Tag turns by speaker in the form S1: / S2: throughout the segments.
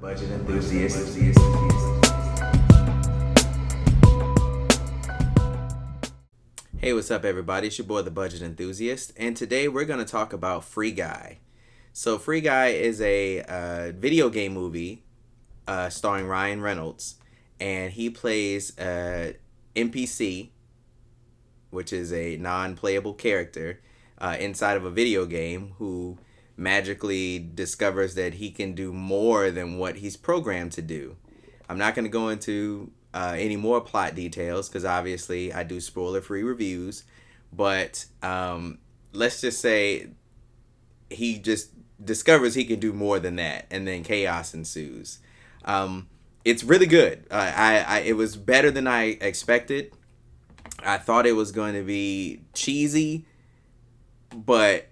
S1: Budget enthusiast. Hey, what's up, everybody? It's your boy, the Budget Enthusiast, and today we're going to talk about Free Guy. So, Free Guy is a video game movie starring Ryan Reynolds, and he plays a NPC, which is a non-playable character inside of a video game who magically discovers that he can do more than what he's programmed to do. I'm not going to go into any more plot details because obviously I do spoiler-free reviews, but let's just say he just discovers he can do more than that, and then chaos ensues. It's really good. It was better than I expected. I thought it was going to be cheesy, but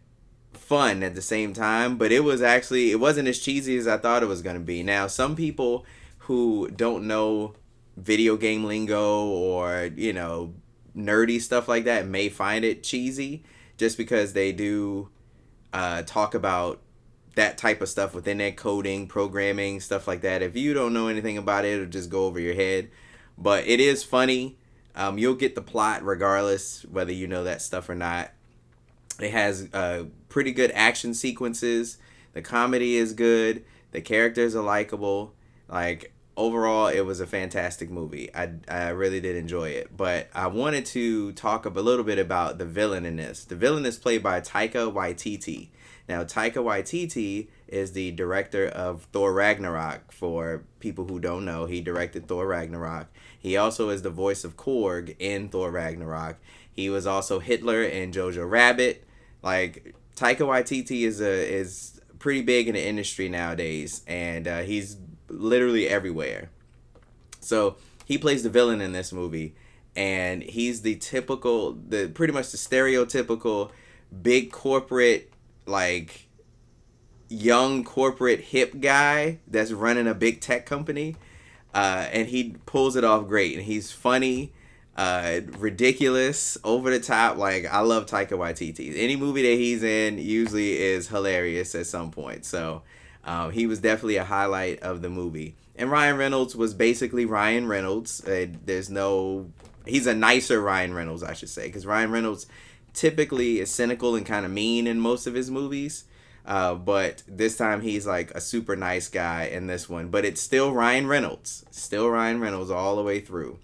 S1: fun at the same time. But it wasn't as cheesy as I thought it was going to be. Now, some people who don't know video game lingo or, nerdy stuff like that may find it cheesy just because they do talk about that type of stuff within their coding, programming, stuff like that. If you don't know anything about it, it'll just go over your head. But it is funny. You'll get the plot regardless whether you know that stuff or not. It has pretty good action sequences. The comedy is good. The characters are likable. Like, overall, it was a fantastic movie. I really did enjoy it. But I wanted to talk a little bit about the villain in this. The villain is played by Taika Waititi. Now, Taika Waititi is the director of Thor Ragnarok. For people who don't know, he directed Thor Ragnarok. He also is the voice of Korg in Thor Ragnarok. He was also Hitler in Jojo Rabbit. Like, Taika Waititi is pretty big in the industry nowadays, and he's literally everywhere. So he plays the villain in this movie, and he's pretty much the stereotypical big corporate, like, young corporate hip guy that's running a big tech company, and he pulls it off great. And he's funny, ridiculous, over the top. Like, I love Taika Waititi. Any movie that he's in usually is hilarious at some point. So he was definitely a highlight of the movie. And Ryan Reynolds was basically Ryan Reynolds. He's a nicer Ryan Reynolds, I should say, because Ryan Reynolds typically is cynical and kind of mean in most of his movies. But this time he's like a super nice guy in this one. But it's still Ryan Reynolds. Still Ryan Reynolds all the way through.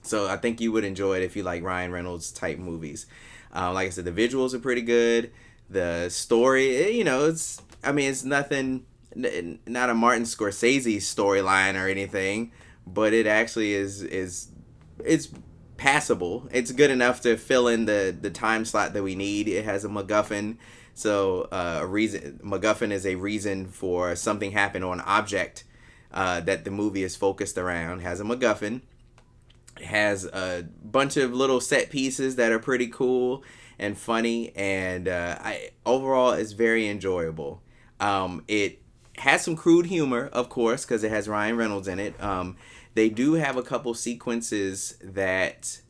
S1: So I think you would enjoy it if you like Ryan Reynolds type movies. Like I said, the visuals are pretty good. The story, it's nothing, not a Martin Scorsese storyline or anything, but it actually is passable. It's good enough to fill in the time slot that we need. It has a MacGuffin. So MacGuffin is a reason for something happen or an object that the movie is focused around. Has a MacGuffin. It has a bunch of little set pieces that are pretty cool and funny, and overall it's very enjoyable. It has some crude humor, of course, because it has Ryan Reynolds in it. They do have a couple sequences that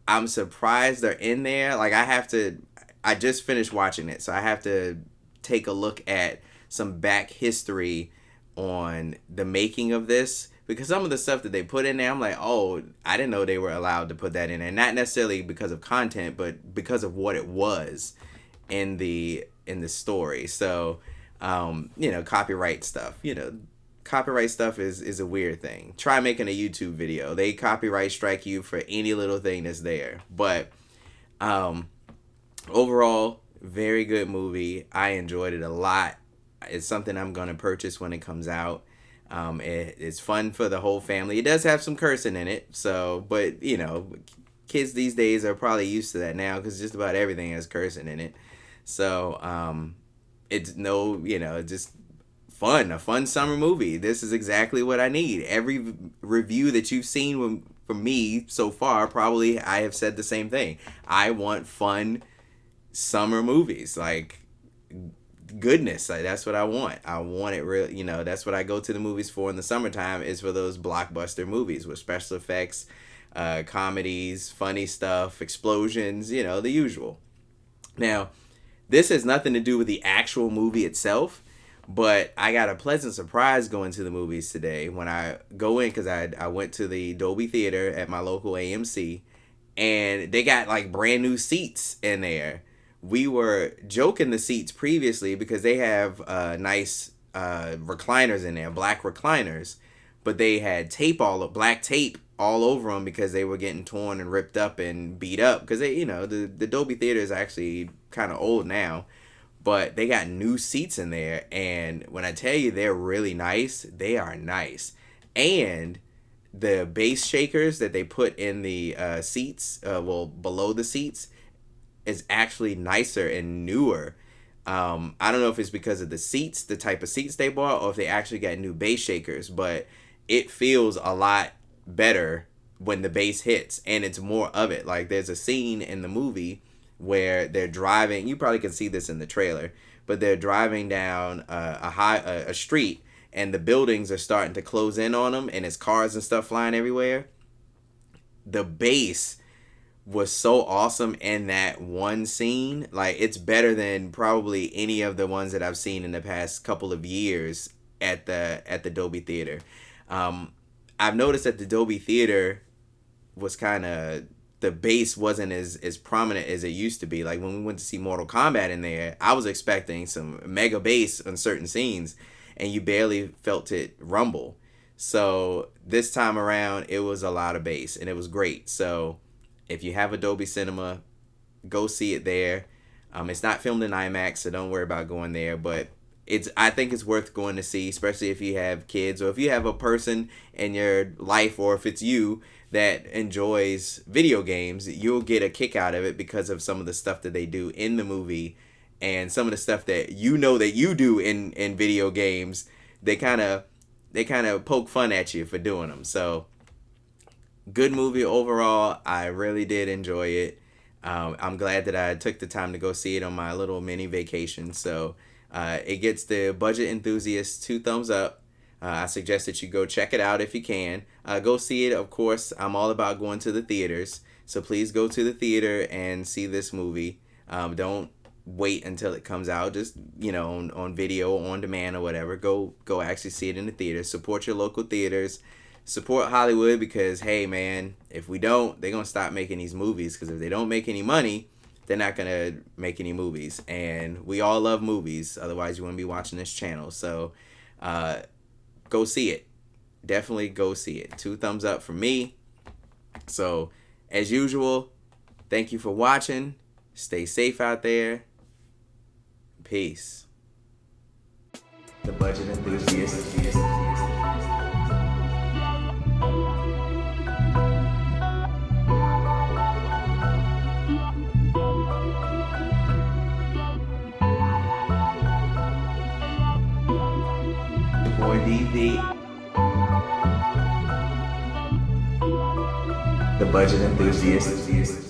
S1: I'm surprised they're in there. Like, I just finished watching it, so I have to take a look at some back history on the making of this, because some of the stuff that they put in there, I'm like, oh, I didn't know they were allowed to put that in there. Not necessarily because of content, but because of what it was in the story. So, copyright stuff. Copyright stuff is a weird thing. Try making a YouTube video. They copyright strike you for any little thing that's there. But overall, very good movie. I enjoyed it a lot. It's something I'm going to purchase when it comes out. It's fun for the whole family. It does have some cursing in it, but kids these days are probably used to that now because just about everything has cursing in it. So it's just fun, a fun summer movie. This is exactly what I need. Every review that you've seen from me so far, probably I have said the same thing. I want fun summer movies, like, goodness, that's what I want. I want it real. That's what I go to the movies for in the summertime, is for those blockbuster movies with special effects, comedies, funny stuff, explosions, the usual. Now, this has nothing to do with the actual movie itself, But I got a pleasant surprise going to the movies today when I go in, because I went to the Dolby Theater at my local AMC, and they got like brand new seats in there. We were joking the seats previously because they have nice recliners in there, black recliners, but they had black tape all over them because they were getting torn and ripped up and beat up, because they, the Dolby Theater is actually kind of old now, but they got new seats in there, and when I tell you they're really nice, they are nice. And the bass shakers that they put in the seats, below the seats, is actually nicer and newer. I don't know if it's because of the seats, the type of seats they bought, or if they actually got new bass shakers, but it feels a lot better when the bass hits, and it's more of it. Like, there's a scene in the movie where they're driving. You probably can see this in the trailer, but they're driving down a street, and the buildings are starting to close in on them, and there's cars and stuff flying everywhere. The bass was so awesome in that one scene. Like, it's better than probably any of the ones that I've seen in the past couple of years at the Dolby Theater. I've noticed that the Dolby Theater was kind of, the bass wasn't as prominent as it used to be. Like, when we went to see Mortal Kombat in there, I was expecting some mega bass on certain scenes, and you barely felt it rumble. So this time around, it was a lot of bass, and it was great. So if you have a Dolby Cinema, go see it there. It's not filmed in IMAX, so don't worry about going there, but I think it's worth going to see, especially if you have kids, or if you have a person in your life, or if it's you that enjoys video games. You'll get a kick out of it because of some of the stuff that they do in the movie, and some of the stuff that that you do in video games. They kind of poke fun at you for doing them. So, good movie overall. I really did enjoy it. I'm glad that I took the time to go see it on my little mini vacation. So it gets the budget enthusiasts 2 thumbs up. I suggest that you go check it out if you can. Go see it. Of course, I'm all about going to the theaters, so please go to the theater and see this movie. Don't wait until it comes out. Just, on video, on demand, or whatever. Go actually see it in the theater. Support your local theaters. Support Hollywood, because, hey, man, if we don't, they're going to stop making these movies, because if they don't make any money, they're not going to make any movies. And we all love movies. Otherwise, you wouldn't be watching this channel. So, go see it. Definitely go see it. 2 thumbs up from me. So, as usual, thank you for watching. Stay safe out there. Peace. The Budget Enthusiast. Boy DV. The Budget Enthusiast.